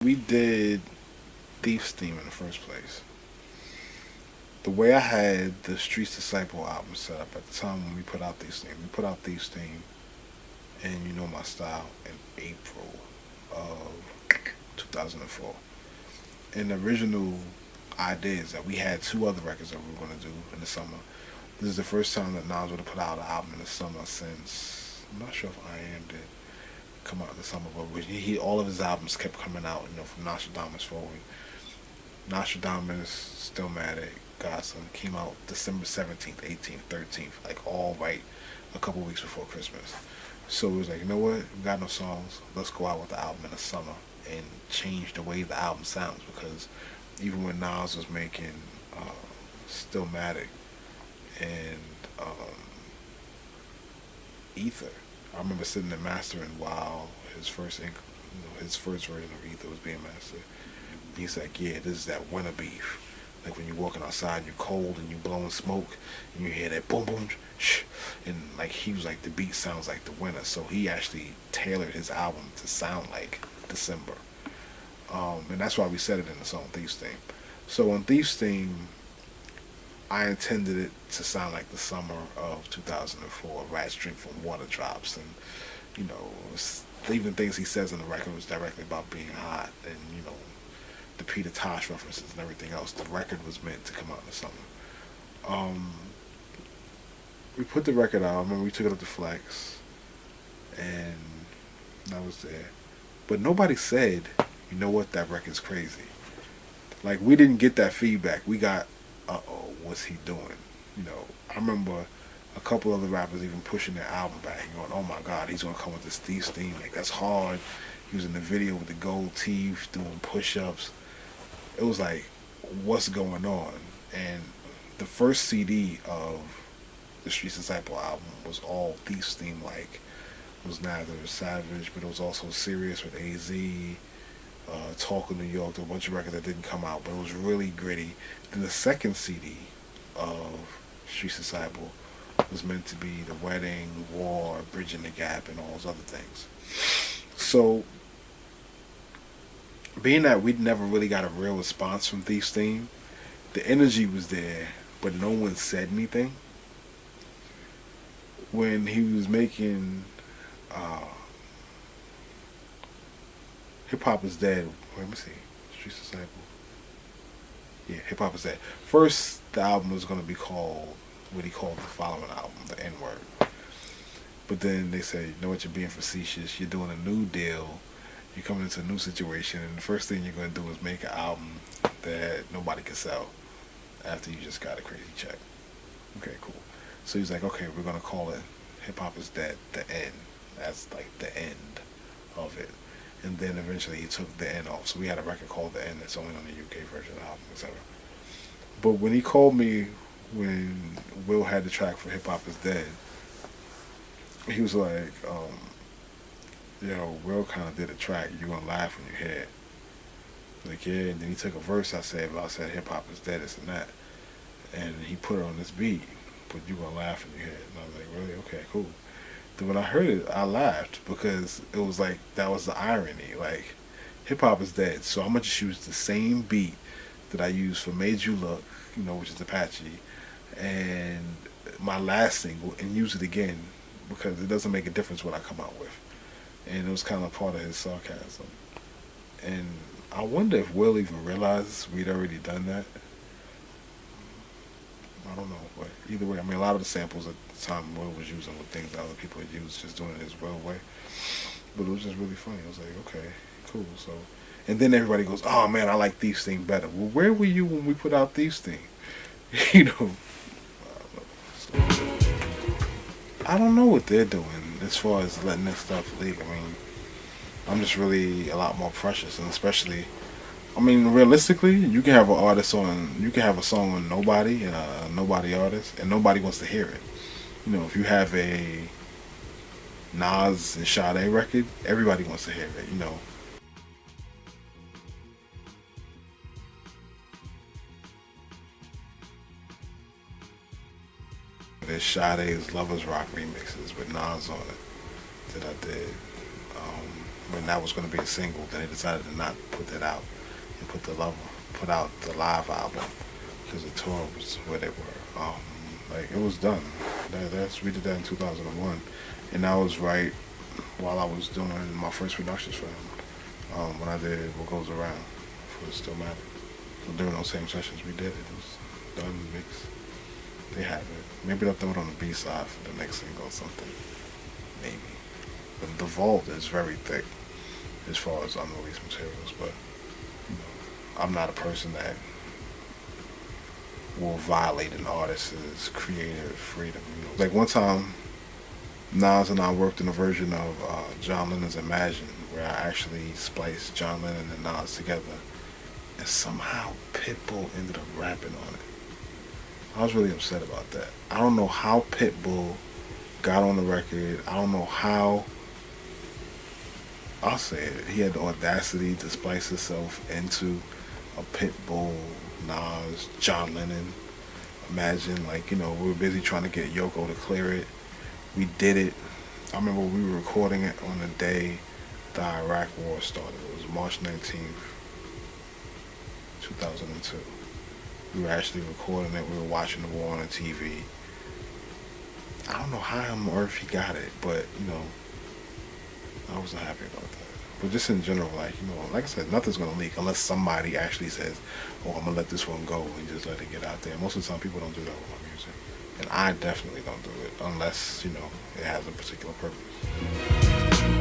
We did Thief's theme in the first place. The way I had the Streets Disciple album set up at the time when we put out Thief's theme, we put out Thief's theme and You Know My Style in April of 2004. And the original idea is that we had two other records that we were going to do in the summer. This is the first time that Nas would have put out an album in the summer since, I'm not sure if I Am did come out in the summer, but he all of his albums kept coming out, from Nostradamus forward. Nostradamus, Stillmatic, Godson came out December 17th, 18th, 13th, like all right a couple weeks before Christmas. So it was like, you know what, we got no songs, let's go out with the album in the summer and change the way the album sounds, because even when Nas was making Stillmatic and Ether, I remember sitting there mastering while his first version of Ether was being mastered. He's like, yeah, this is that winter beef. Like when you're walking outside, you're cold and you're blowing smoke, and you hear that boom boom, shh, and like he was like, the beat sounds like the winter. So he actually tailored his album to sound like December, and that's why we said it in the song Thief's Theme. So on Thief's Theme, I intended it to sound like the summer of 2004. Rats drink from water drops, and even things he says in the record was directly about being hot, and the Peter Tosh references and everything else. The record was meant to come out in the summer. Um, we put the record out. I remember we took it up to Flex, and that was there. But nobody said, you know what, that record's crazy. Like, we didn't get that feedback. We got, uh-oh, what's he doing? I remember a couple other rappers even pushing their album back and going, oh my God, he's going to come with this Thief's theme. Like, that's hard. He was in the video with the gold teeth doing push-ups. It was like, what's going on? And the first CD of the Streets Disciple album was all Thief's theme like. It was neither Savage, but it was also Serious with AZ, Talk of New York, there were a bunch of records that didn't come out, but it was really gritty. Then the second CD of Streets Disciple was meant to be The Wedding, War, Bridging the Gap, and all those other things. So, being that we never really got a real response from Thief's theme, the energy was there, but no one said anything. When he was making uh, Hip Hop is Dead, let me see, Streets Disciple. Yeah, Hip Hop is Dead. First, the album was going to be called what he called the following album, the N Word. But then they said, you know what, you're being facetious, you're doing a new deal, you're coming into a new situation, and the first thing you're going to do is make an album that nobody can sell after you just got a crazy check. Okay, cool. So he's like, okay, we're going to call it Hip Hop is Dead, the End. That's like the end of it. And then eventually he took the End off. So we had a record called The End that's only on the UK version of the album, etc. But when he called me, when Will had the track for Hip Hop is Dead, he was like, Will kind of did a track, you're going to laugh when you hear it. Like, yeah, and then he took a verse I said hip hop is dead, this and that. And he put it on this beat, but you're going to laugh when you hear it. And I was like, really? Okay, cool. Then when I heard it, I laughed because it was like, that was the irony. Like, hip hop is dead, so I'm going to just use the same beat that I used for Made You Look, which is Apache, and my last single, and use it again because it doesn't make a difference what I come out with. And it was kind of part of his sarcasm. And I wonder if Will even realized we'd already done that. I don't know, but either way, I mean, a lot of the samples at the time Will was using were things that other people had used, just doing it his Will way. But it was just really funny. I was like, okay, cool. So, and then everybody goes, oh man, I like Thief's theme better. Well, where were you when we put out Thief's theme? you know, I don't know what they're doing as far as letting this stuff leak. I mean, I'm just really a lot more precious, and especially, I mean, realistically, you can have you can have a song on Nobody and a Nobody artist, and nobody wants to hear it. If you have a Nas and Sade record, everybody wants to hear it. There's Sade's Lovers Rock remixes with Nas on it that I did. when that was going to be a single, then they decided to not put that out and put out the live album because the tour was where they were. Like it was done. We did that in 2001, and that was right while I was doing my first productions for him. When I did What Goes Around for Still Matter. So during those same sessions we did it. It was done, mixed. They have it. Maybe they'll throw it on the B side for the next single or something. Maybe. But the vault is very thick as far as unreleased materials, but you know, I'm not a person that will violate an artist's creative freedom. You know, like one time, Nas and I worked in a version of John Lennon's Imagine, where I actually spliced John Lennon and Nas together, and somehow Pitbull ended up rapping on it. I was really upset about that. I don't know how Pitbull got on the record. I don't know how. I'll say it. He had the audacity to splice himself into a Pitbull, Nas, John Lennon. Imagine, like, you know, we were busy trying to get Yoko to clear it. We did it. I remember we were recording it on the day the Iraq War started. It was March 19th, 2002. We were actually recording it. We were watching the war on the TV. I don't know how on earth he got it, but, you know, I wasn't happy about that. But just in general, like, you know, like I said, nothing's going to leak unless somebody actually says, oh, I'm going to let this one go and just let it get out there. Most of the time, people don't do that with my music. And I definitely don't do it unless, you know, it has a particular purpose.